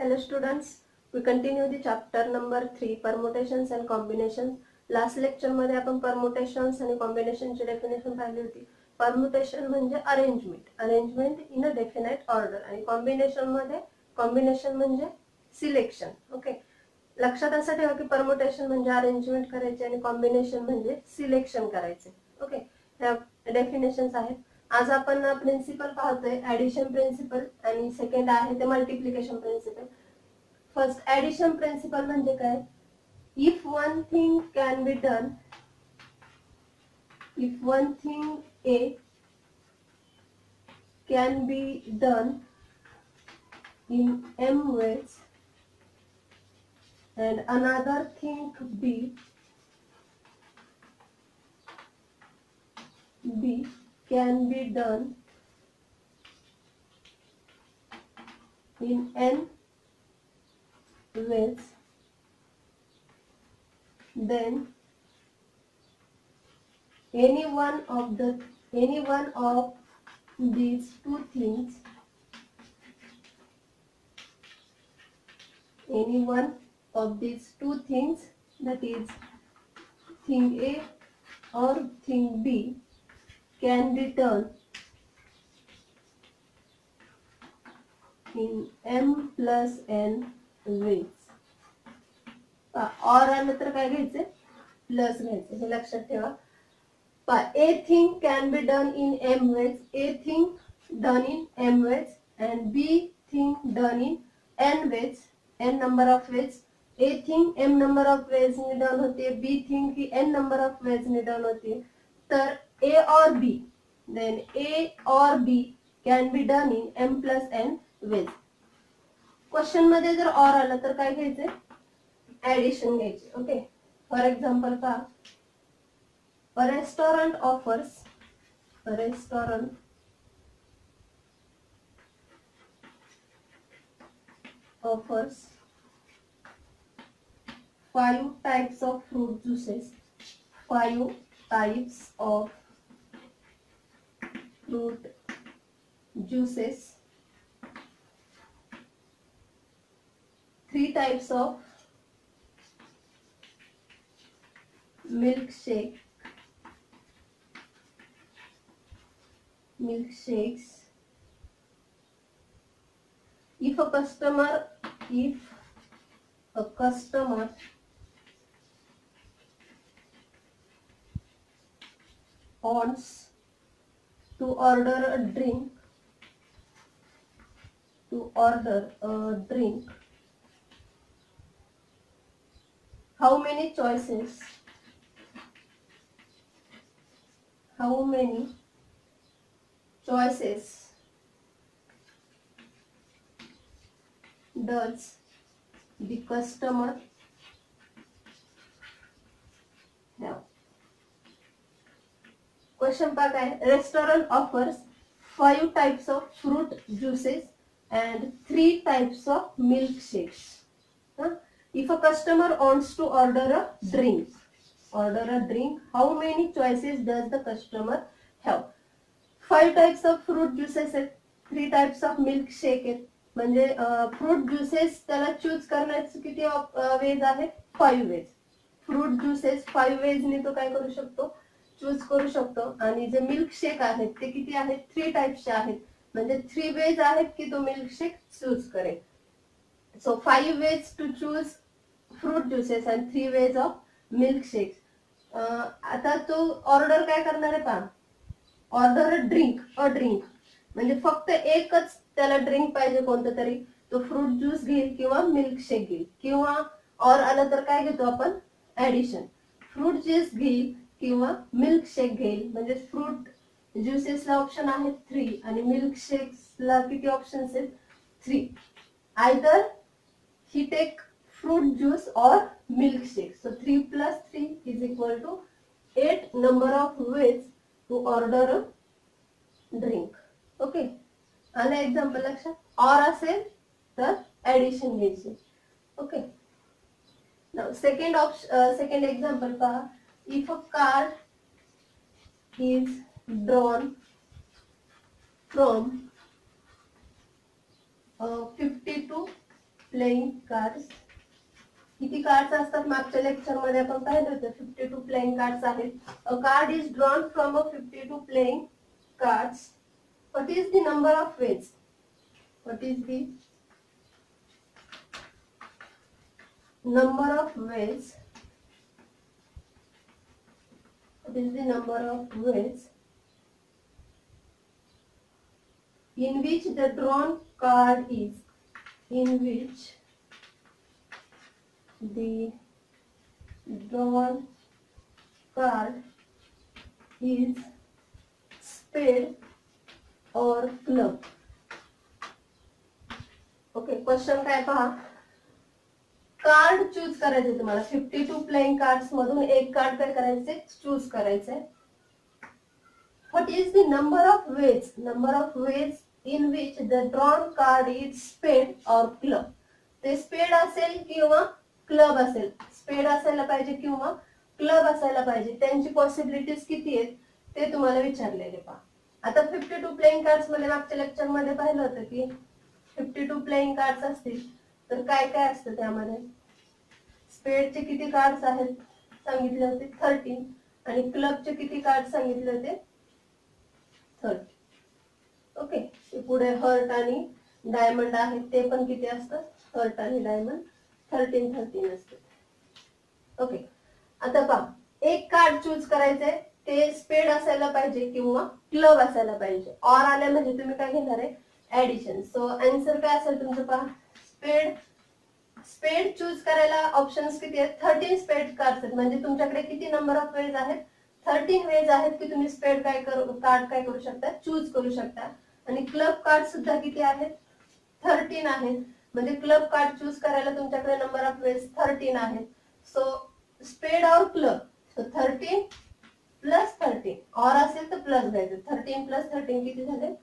Hello students, we continue the chapter number 3 permutations and combinations. Last lecture मध्ये आपण permutations आणि combination ची definition पाहिली होती. Permutation म्हणजे arrangement in a definite order आणि combination म्हणजे selection. ओके, लक्षात असं ठेवा की permutation म्हणजे arrangement करायचे आणि combination म्हणजे selection करायचे. ओके, ह्या definitions आहेत. आज आपण प्रिन्सिपल पाहतोय ऍडिशन प्रिन्सिपल आणि सेकंड आहे ते multiplication principle. First addition principle म्हणजे काय? If one thing can be done, if one thing A can be done in m ways and another thing b can be done in n ways, then any one of these two things, that is thing A or thing B, can be done in m plus n ways. और आलं तर काय घ्यायचं? Plus घ्यायचं. हे लक्षात ठेवा. A thing can be done in m ways, A thing done in m ways and B thing done in n ways, n number of ways. A thing m number of ways ने done होती है, B thing की n number of ways ने done होती है. तर A और B, then A और B can be done in m plus n ways. Question मध्ये जर और आलं तर काय घ्यायचंय? ऍडिशन घ्यायचे. ओके, फॉर एक्झाम्पल पहा, a restaurant offers 5 types of fruit juices, 5 types of fruit juices, 3 types of milkshakes. If a customer wants to order a drink, how many choices does the customer have? Question part है, restaurant offers 5 types of fruit juices and 3 types of milkshakes. If a customer wants to order a drink, how many choices does the customer have? 5 types of fruit juices आहेत, 3 types of milkshake आहेत. म्हणजे fruit juices त्याला choose करण्याचे किती veg आहेत? 5 veg. Fruit juices 5 veg ने तो काय करू शकतो? चूज करू शकतो. आणि जे मिल्कशेक आहेत ते किती आहेत? 3 टाइप्सचे आहेत. म्हणजे 3 वेज आहेत की तो मिल्कशेक चूज करेल. So 5 ways to choose fruit juices and 3 ways of milkshakes. आता तो ऑर्डर काय करणार आहे पहा, ऑर्डर अ ड्रिंक म्हणजे फक्त एकच त्याला ड्रिंक पाहिजे कोणतं तरी, तो फ्रूट ज्यूस घेईल किंवा मिल्कशेक घेईल, किंवा और आलं तर काय घेतो आपण? ऍडिशन. फ्रूट ज्यूस घेईल किंवा मिल्कशेक घेईल. म्हणजे फ्रूट ज्युसेसला ऑप्शन आहेत 3 आणि मिल्कशेक्सला किती ऑप्शन्स आहेत? 3. आयदर ही टेक फ्रूट ज्यूस और milkshake. So 3 plus 3 is equal to 8 number of ways to order a drink. Okay, आलं एक्झाम्पल लक्षात? और असेल तर ऍडिशन घ्यायची. ओके, नाउ सेकंड एक्झाम्पल पहा. If a car is drawn from 50 to playing cards. किती cards असतात मागच्या लेक्चर मध्ये आपण पाहिलं होतं 52 प्लेइंग कार्ड्स आहेत. अ card is drawn from a 52 playing cards. What is the number of veg? What is the number of ways? What is the number of ways in which the drawn card is? In which the drawn card is spade or club? Okay, question काय पहा. Card choose करायचे तुम्हाला 52 playing cards मधून एक card काय करायचे choose करायचे. What is the number of veg? Number of ways in which the drawn card is स्पेड और क्लब. ते स्पेड असेल किंवा क्लब असेल. स्पेड असायला पाहिजे किंवा क्लब असायला पाहिजे. त्यांची पॉसिबिलिटीज किती आहेत ते तुम्हाला विचारलेले पहा. आता 52 प्लेइंग कार्ड्स मध्ये मागच्या लेक्चर मध्ये पाहिलं होतं की 52 प्लेइंग कार्ड्स असतील तर काय काय असतं त्यामध्ये. स्पेडचे किती कार्ड्स आहेत सांगितले होते 13 आणि क्लबचे किती कार्ड सांगितले होते 30. ओके, पुढे हर्ट आणि डायमंड आहेत ते पण किती असतात हर्ट आणि डायमंड 13 असते. ओके, आता पहा एक कार्ड चूज करायचंय ते स्पेड असायला पाहिजे किंवा क्लब असायला पाहिजे. ऑर आले म्हणजे तुम्ही काय घेणार आहे ऍडिशन. सो आन्सर काय असेल तुमचं पहा. स्पेड चूज करायला ऑप्शन्स किती आहेत 13 स्पेड कार्ड्स आहेत. म्हणजे तुमच्याकडे किती नंबर ऑफ वेज आहेत 13 वेज आहेत की तुम्ही स्पेड कार्ड काय करू शकता चूज करू शकता. आणि क्लब कार्ड सुद्धा किती आहेत 13 आहेत. म्हणजे क्लब कार्ड चूज करायला तुमच्याकडे नंबर ऑफ वेज 13 आहेत. सो स्पेड और क्लब, सो 13 प्लस 13 और असेल तर प्लस घ्यायचं. 13 प्लस 13 किती झाले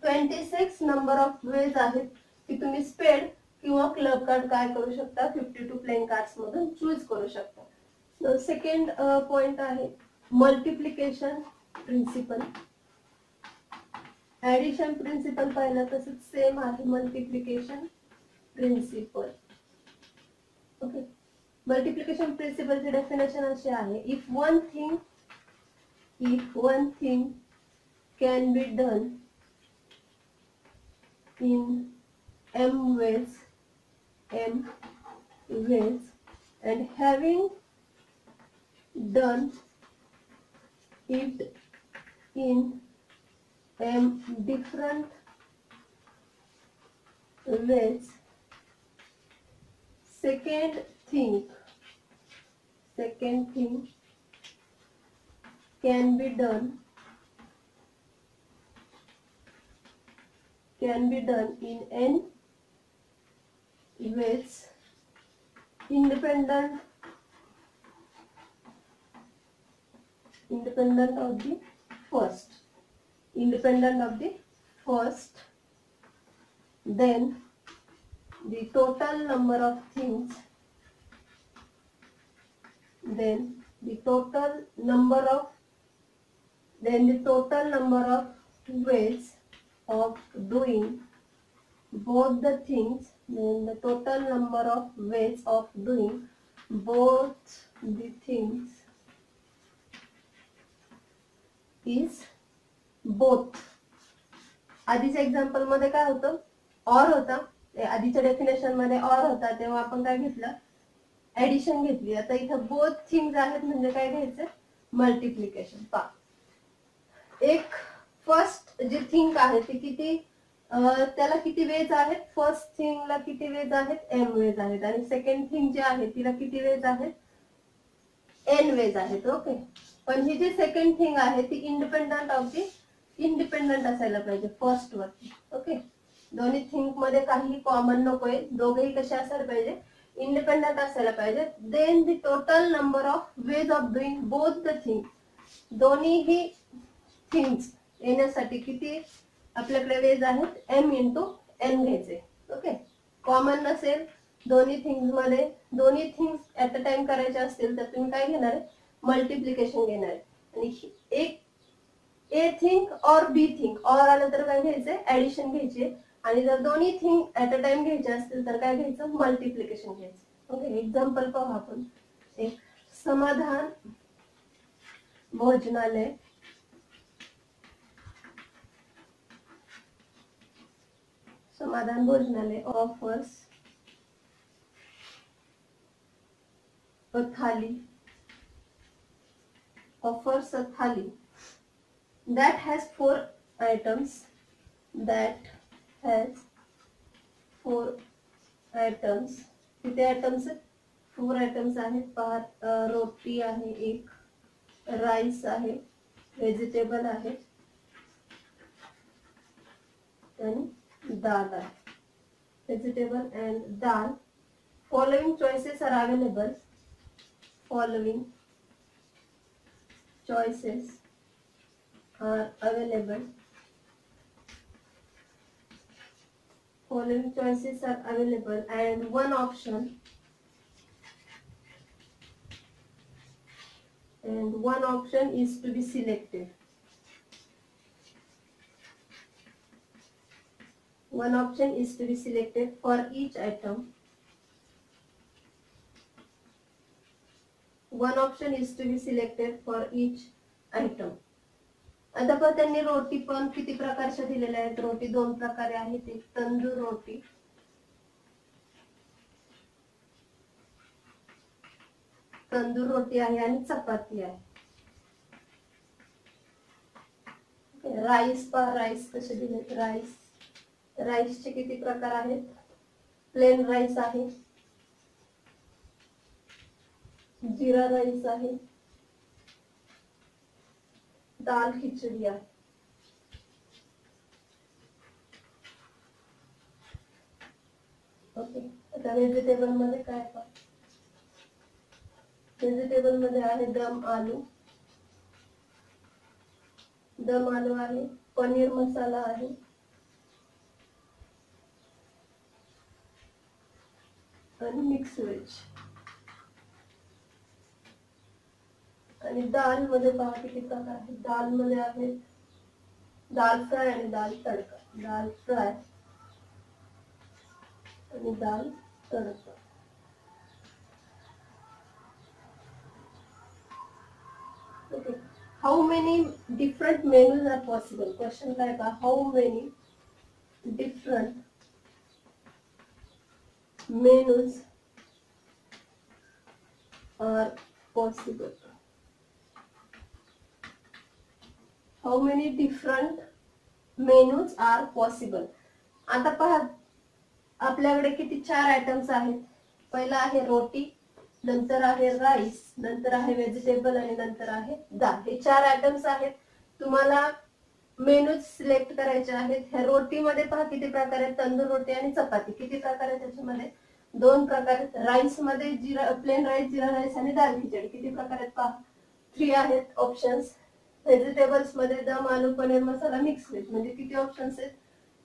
26 नंबर ऑफ वेज आहेत की तुम्ही स्पेड किंवा क्लब कार्ड काय करू शकता 52 प्लेइंग कार्ड्स मधून चूज करू शकता. सेकंड पॉइंट आहे मल्टिप्लिकेशन प्रिन्सिपल. ऍडिशन प्रिन्सिपल पाहिलं तसंच सेम आहे मल्टिप्लिकेशन प्रिन्सिपल. ओके, मल्टिप्लिकेशन प्रिन्सिपलची डेफिनेशन अशी आहे. If one thing can be done in m ways and having done it in m different ways, second thing can be done in n ways independent of the first. Then the total number of things ways of doing both the things, then the total number of ways of doing both the things is both. आधीच्या example मध्ये काय होतं or होता. आधीच्या definition मध्ये or होता तेव्हा आपण काय घेतलं ऍडिशन घेतली. आता इथं बोथ थिंग्स आहेत म्हणजे काय घ्यायचं मल्टिप्लिकेशन. पहा एक फर्स्ट जी थिंग आहे ती किती त्याला किती वेज आहेत फर्स्ट थिंगला किती वेज आहेत m वेज आहेत आणि सेकंड थिंग जी आहे तिला किती वेज आहेत n वेज आहेत. ओके, पण ही जी सेकंड थिंग आहे ती इंडिपेंडंट असायला पाहिजे फर्स्ट वरती. ओके, दोन्ही थिंग मध्ये काही कॉमन नकोय. दोघेही कसे असायला पाहिजे इंडिपेंडंट असायला पाहिजे. Then the total number of ways of doing both the thing. दोन्हीही थिंग्स येण्यासाठी किती आपल्याकडे वेज आहेत m इंटू n घ्यायचे. ओके, कॉमन नसेल दोन्ही थिंग्स मध्ये दोन्ही थिंग्स ऍट अ टाइम करायचे असतील तर तुम्ही काय घेणार आहे मल्टिप्लिकेशन घेणार आहे. आणि एक ए थिंग और बी थिंग और आलं तर काय घ्यायचंय ऍडिशन घ्यायचे आणि जर दोन्ही थिंग ऍट अ टाइम घ्यायचे असतील तर काय घ्यायचं, मल्टिप्लिकेशन घ्यायचं. ओके, एक्झाम्पल पाहू आपण. एक समाधान भोजनालय समाधान भोजनालय offers a thali offers a thali that has 4 items, that has 4 items. किती आयटम्स आहेत, 4 आयटम्स आहेत. रोटी आहे एक, राईस आहे, व्हेजिटेबल आहे आणि दाल आहे. Vegetable and dal. Following choices are available. Following choices are available. Following choices are available and one option is to be selected. One option is to be selected for each item. One option is to be selected for each item. आता पण त्यांनी रोटी पण किती प्रकारच्या दिलेल्या आहेत. रोटी 2 प्रकारे आहेत. एक तंदूर रोटी, आहे आणि चपाती आहे. राईस कसे दिले, राईसचे किती प्रकार आहेत. प्लेन राईस आहे, जीरा राईस आहे, दाल खिचडी आहे. ओके, आता व्हेजिटेबल मध्ये काय आहे, व्हेजिटेबल मध्ये आहे दम आलू आहे, पनीर मसाला आहे, आणि मिक्स व्हेज. आणि दाल मध्ये पहा किती प्रकार आहेत. दाल मध्ये आहेत दाल फ्राय आणि दाल तडका. दाल फ्राय आणि दाल तडका. Okay, how many different menus are possible. Question काय का, how many different menus are possible. How many different menus are possible. आता पहा आपल्याकडे किती 4 आयटम्स आहेत. पहिला आहे रोटी, नंतर आहे राईस, नंतर आहे व्हेजिटेबल आणि नंतर आहे दाल. हे 4 आयटम्स आहेत. तुम्हाला मेनूज सिलेक्ट करायचे आहेत. ह्या रोटीमध्ये पहा किती प्रकार आहेत. तंदूर रोटी आणि चपाती किती प्रकार आहेत. त्याच्यामध्ये 2 प्रकार आहेत. राईस मध्ये प्लेन राईस, जीरा राईस आणि दाल खिचडी किती प्रकार आहेत पहा, 3 आहेत ऑप्शन्स. व्हेजिटेबल्स मध्ये दम आलू, पनीर मसाला, मिक्स व्हेज म्हणजे किती ऑप्शन्स आहेत,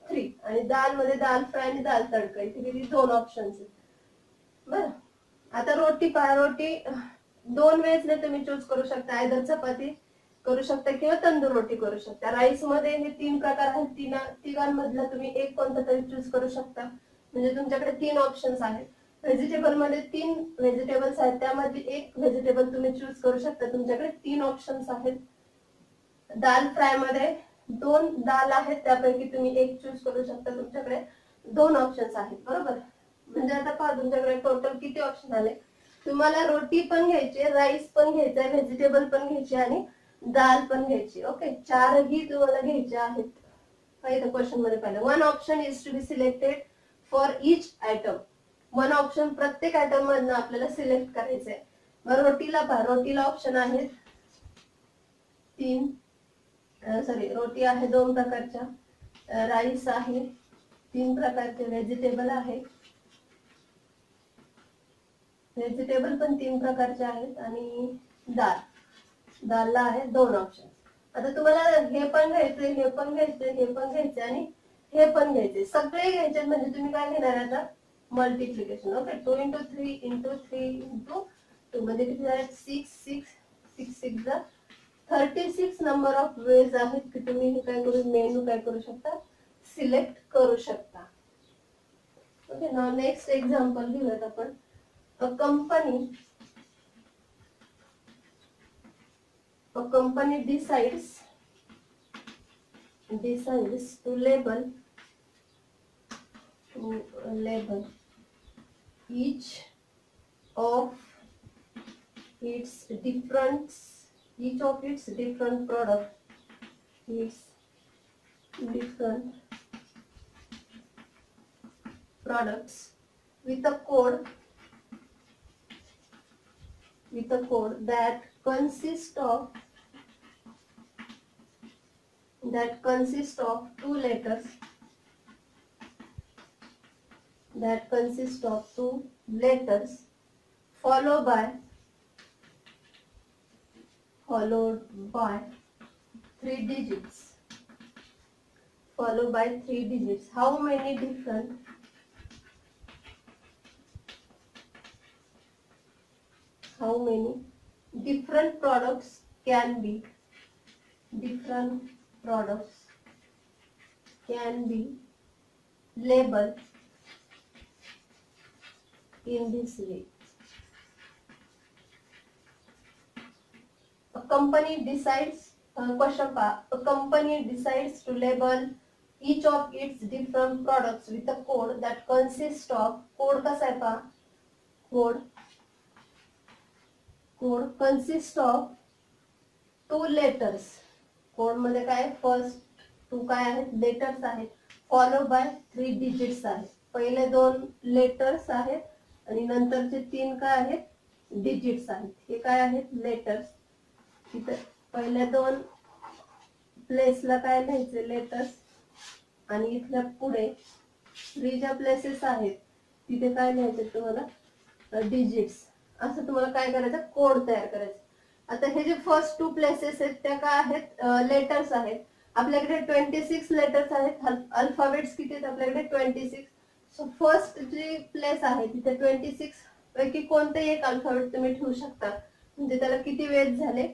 3. आणि दाल मध्ये दाल फ्राय आणि दाल तडका इथे किती 2 ऑप्शन्स आहेत. बरं, आता रोटी पहा. रोटी 2 वेज ने तुम्ही चूज करू शकता. आयदर चपाती करू शकता किंवा तंदूर रोटी करू शकता. राईस मध्ये हे 3 प्रकार आहेत. तिघांमधला तुम्ही एक कोणता तरी चूज करू शकता. म्हणजे तुमच्याकडे 3 ऑप्शन्स आहेत. व्हेजिटेबल मध्ये 3 व्हेजिटेबल्स आहेत, त्यामध्ये एक व्हेजिटेबल तुम्ही चूज करू शकता. तुमच्याकडे 3 ऑप्शन्स आहेत. दाल फ्राय मध्ये 2 दाल आहेत, त्यापैकी तुम्ही एक चूज करू शकता. तुमच्याकडे 2 ऑप्शन्स आहेत. बरोबर, म्हणजे आता पहा तुमच्याकडे टोटल किती ऑप्शन आले. तुम्हाला रोटी पण घ्यायची, राईस पण घ्यायचा, व्हेजिटेबल पण घ्यायची आणि दाल पण घ्यायची. ओके, 4ही तुम्हाला घ्यायचे आहेत. इथं क्वेश्चन मध्ये पाहिलं, 1 option is to be selected for each item. 1 option प्रत्येक आयटम मधनं आपल्याला सिलेक्ट करायचंय. मग रोटीला पहा, रोटीला ऑप्शन आहेत 3. रोटी आहे 2 प्रकारच्या, राईस आहे 3 प्रकारचे, व्हेजिटेबल आहे, व्हेजिटेबल पण 3 प्रकारचे आहेत आणि दालला आहे 2 ऑप्शन. आता तुम्हाला हे पण घ्यायचे, हे पण घ्यायचे, हे पण घ्यायचे आणि हे पण घ्यायचे. सगळे घ्यायचे म्हणजे तुम्ही काय घेणार आता, मल्टिप्लिकेशन. ओके, 2 × 3 × 3 × 2 म्हणजे किती झाले, 6 6 36 नंबर ऑफ वेज आहेत की तुम्ही हे काय करू, मेनू काय करू शकता, सिलेक्ट करू शकता. ओके, नाउ नेक्स्ट एक्झाम्पल घेऊयात आपण. A company decides to label each of its different products with a code that consists of two letters followed by 3 digits. How many different products can be labeled in this way? A company decides to label each of its different products with a code that consists of consists of 2 letters. Code मध्ये काय first 2 काय आहेत letters आहेत follow by 3 digits आहेत. पहिले 2 letters आहेत आणि नंतरचे 3 काय आहेत डिजिट्स आहेत. हे काय आहेत लेटर्स. इथे पहिल्या 2 प्लेसला काय लिहायचे लेटर्स आणि इथल्या पुढे 3 ज्या प्लेसेस आहेत तिथे काय लिहायचे तुम्हाला डिजिट्स. असं तुम्हाला काय करायचं कोड तयार करायचा. आता हे जे फर्स्ट 2 प्लेसेस आहेत त्या काय आहेत लेटर्स आहेत. आपल्याकडे 26 लेटर्स आहेत. अल्फाबेट्स किती आहेत आपल्याकडे 26. सो फर्स्ट जी प्लेस आहे तिथे 26 पैकी कोणतेही एक अल्फाबेट तुम्ही ठेवू शकता. म्हणजे त्याला किती वेज झाले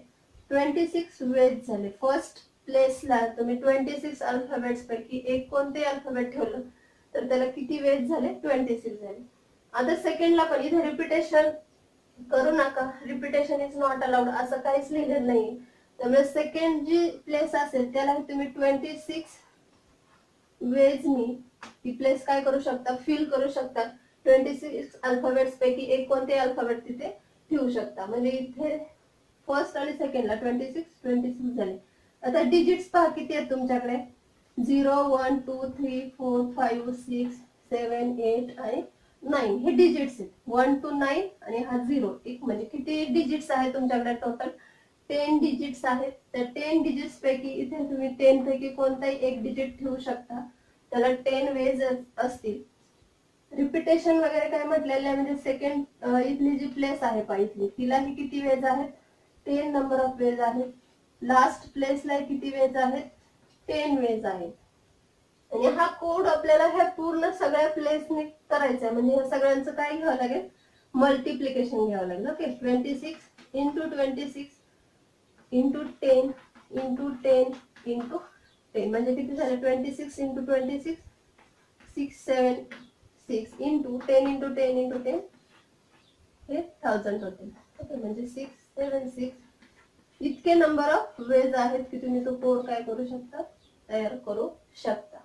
26 वेज झाले. फर्स्ट प्लेसला तुम्ही 26 अल्फाबेट्स पैकी एक कोणतेही अल्फाबेट ठेवलं तर त्याला किती वेज झाले 26 झाले. आता सेकंडला पण इथे रिपिटेशन करू नका. रिपिटेशन इज नॉट अलाउड असं काहीच लिहिलेलं नाही. त्यामुळे सेकंड जी प्लेस असेल त्याला तुम्ही 26 वेजनी ती प्लेस काय करू शकता फिल करू शकता. 26 अल्फाबेट्स पैकी एक कोणते अल्फाबेट तिथे ठेवू शकता. म्हणजे इथे फर्स्ट आणि सेकंडला 26 झाले. आता डिजिट्स पहा किती आहेत तुमच्याकडे 0 1 2 3 4 5 6 7 8 आणि 9 हे डिजिट्स आहेत. 1 to 9 आणि हा 0 एक म्हणजे किती डिजिट्स आहेत तुमच्याकडे टोटल 10 डिजिट्स आहेत. त्या 10 डिजिट्स पैकी इथे तुम्ही 10 पैकी कोणताही एक डिजिट ठेवू शकता. त्याला 10 वेज असतील. रिपिटेशन वगैरे काय म्हटलेलं आहे म्हणजे सेकंड इथली जी प्लेस आहे पहा इथली तिलाही किती वेज आहेत 10 नंबर ऑफ वेज आहेत. लास्ट प्लेसला किती वेज आहेत 10 वेज आहेत. आणि हा कोड आपल्याला ह्या पूर्ण सगळ्या प्लेसने करायचा आहे. म्हणजे ह्या सगळ्यांचं काय घ्यावं लागेल मल्टिप्लिकेशन घ्यावं लागेल. Okay 26 into 26 into 10 into 10 into 10 म्हणजे किती झाले 26 into 26 676 into 10 into 10 into 10 हे 1000 होते. ओके म्हणजे 676 इतके नंबर ऑफ वेज आहेत की तुम्ही तो कोड काय करू शकता तयार करू शकता.